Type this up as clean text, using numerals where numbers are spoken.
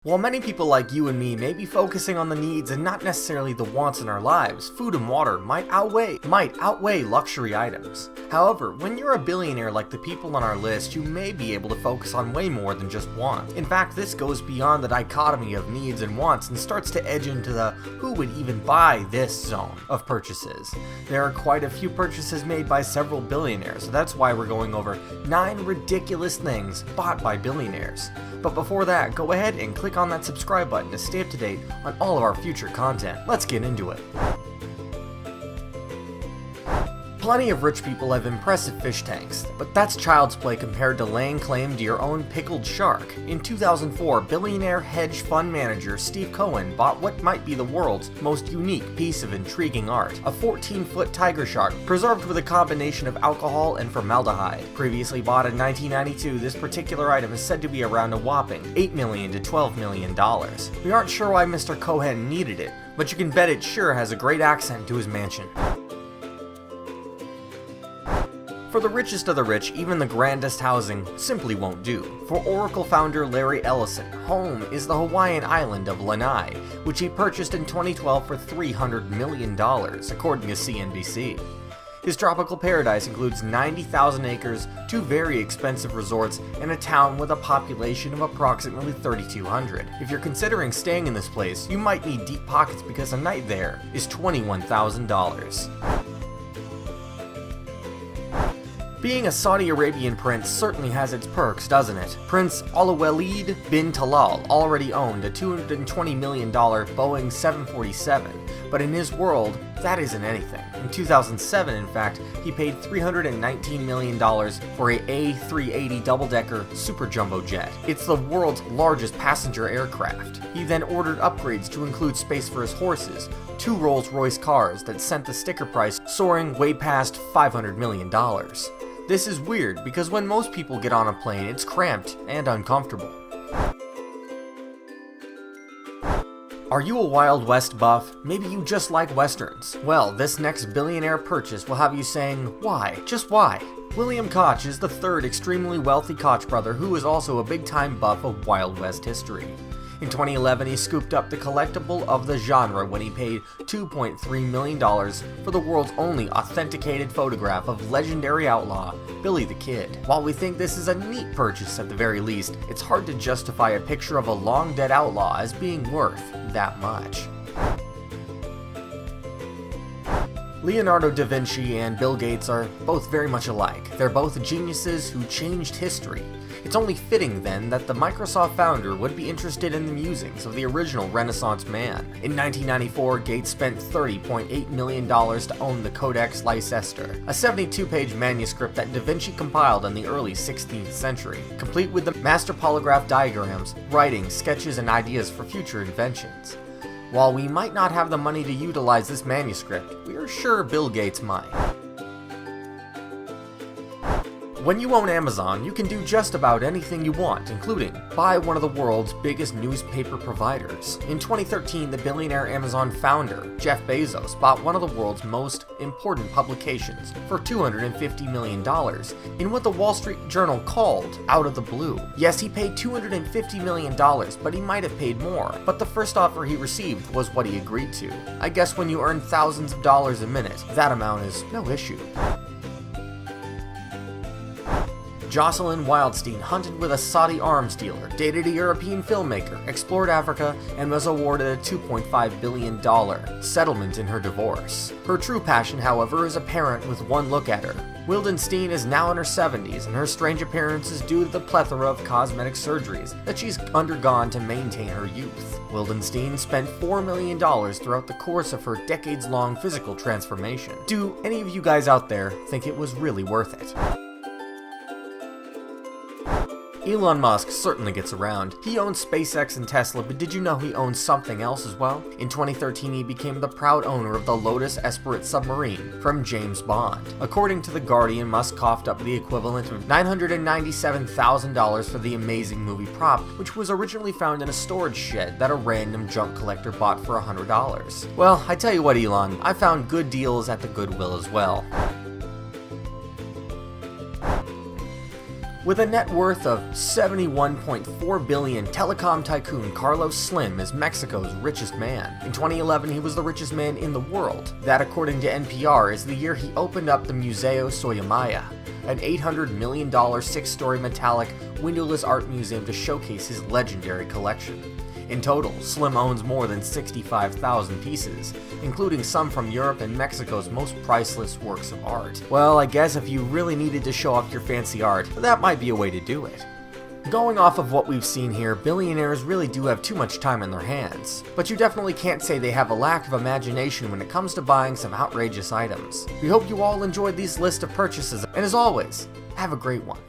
While many people like you and me may be focusing on the needs and not necessarily the wants in our lives, food and water might outweigh luxury items. However, when you're a billionaire like the people on our list, you may be able to focus on way more than just wants. In fact, this goes beyond the dichotomy of needs and wants and starts to edge into the who would even buy this zone of purchases. There are quite a few purchases made by several billionaires, so that's why we're going over 9 ridiculous things bought by billionaires. But before that, go ahead and click on that subscribe button to stay up to date on all of our future content. Let's get into it. Plenty of rich people have impressive fish tanks, but that's child's play compared to laying claim to your own pickled shark. In 2004, billionaire hedge fund manager Steve Cohen bought what might be the world's most unique piece of intriguing art, a 14-foot tiger shark preserved with a combination of alcohol and formaldehyde. Previously bought in 1992, this particular item is said to be around a whopping $8 million to $12 million. We aren't sure why Mr. Cohen needed it, but you can bet it sure has a great accent to his mansion. For the richest of the rich, even the grandest housing simply won't do. For Oracle founder Larry Ellison, home is the Hawaiian island of Lanai, which he purchased in 2012 for $300 million, according to CNBC. His tropical paradise includes 90,000 acres, 2 very expensive resorts, and a town with a population of approximately 3,200. If you're considering staying in this place, you might need deep pockets because a night there is $21,000. Being a Saudi Arabian prince certainly has its perks, doesn't it? Prince Al-Walid bin Talal already owned a $220 million Boeing 747, but in his world, that isn't anything. In 2007, in fact, he paid $319 million for a A380 double-decker super jumbo jet. It's the world's largest passenger aircraft. He then ordered upgrades to include space for his horses, 2 Rolls-Royce cars that sent the sticker price soaring way past $500 million. This is weird because when most people get on a plane, it's cramped and uncomfortable. Are you a Wild West buff? Maybe you just like westerns. Well, this next billionaire purchase will have you saying, why? Just why? William Koch is the 3rd extremely wealthy Koch brother who is also a big-time buff of Wild West history. In 2011, he scooped up the collectible of the genre when he paid $2.3 million for the world's only authenticated photograph of legendary outlaw Billy the Kid. While we think this is a neat purchase at the very least, it's hard to justify a picture of a long-dead outlaw as being worth that much. Leonardo da Vinci and Bill Gates are both very much alike. They're both geniuses who changed history. It's only fitting, then, that the Microsoft founder would be interested in the musings of the original Renaissance man. In 1994, Gates spent $30.8 million to own the Codex Leicester, a 72-page manuscript that Da Vinci compiled in the early 16th century, complete with the master polygraph diagrams, writings, sketches, and ideas for future inventions. While we might not have the money to utilize this manuscript, we are sure Bill Gates might. When you own Amazon, you can do just about anything you want, including buy one of the world's biggest newspaper providers. In 2013, the billionaire Amazon founder, Jeff Bezos, bought one of the world's most important publications for $250 million in what the Wall Street Journal called out of the blue. Yes, he paid $250 million, but he might have paid more. But the first offer he received was what he agreed to. I guess when you earn thousands of dollars a minute, that amount is no issue. Jocelyn Wildstein hunted with a Saudi arms dealer, dated a European filmmaker, explored Africa, and was awarded a $2.5 billion settlement in her divorce. Her true passion, however, is apparent with one look at her. Wildenstein is now in her 70s, and her strange appearance is due to the plethora of cosmetic surgeries that she's undergone to maintain her youth. Wildenstein spent $4 million throughout the course of her decades-long physical transformation. Do any of you guys out there think it was really worth it? Elon Musk certainly gets around. He owns SpaceX and Tesla, but did you know he owns something else as well? In 2013, he became the proud owner of the Lotus Esperit submarine from James Bond. According to The Guardian, Musk coughed up the equivalent of $997,000 for the amazing movie prop, which was originally found in a storage shed that a random junk collector bought for $100. Well, I tell you what, Elon, I found good deals at the Goodwill as well. With a net worth of $71.4 billion, telecom tycoon Carlos Slim is Mexico's richest man. In 2011, he was the richest man in the world. That, according to NPR, is the year he opened up the Museo Soyamaya, an $800 million six-story metallic, windowless art museum to showcase his legendary collection. In total, Slim owns more than 65,000 pieces, including some from Europe and Mexico's most priceless works of art. Well, I guess if you really needed to show off your fancy art, that might be a way to do it. Going off of what we've seen here, billionaires really do have too much time in their hands, but you definitely can't say they have a lack of imagination when it comes to buying some outrageous items. We hope you all enjoyed these list of purchases, and as always, have a great one.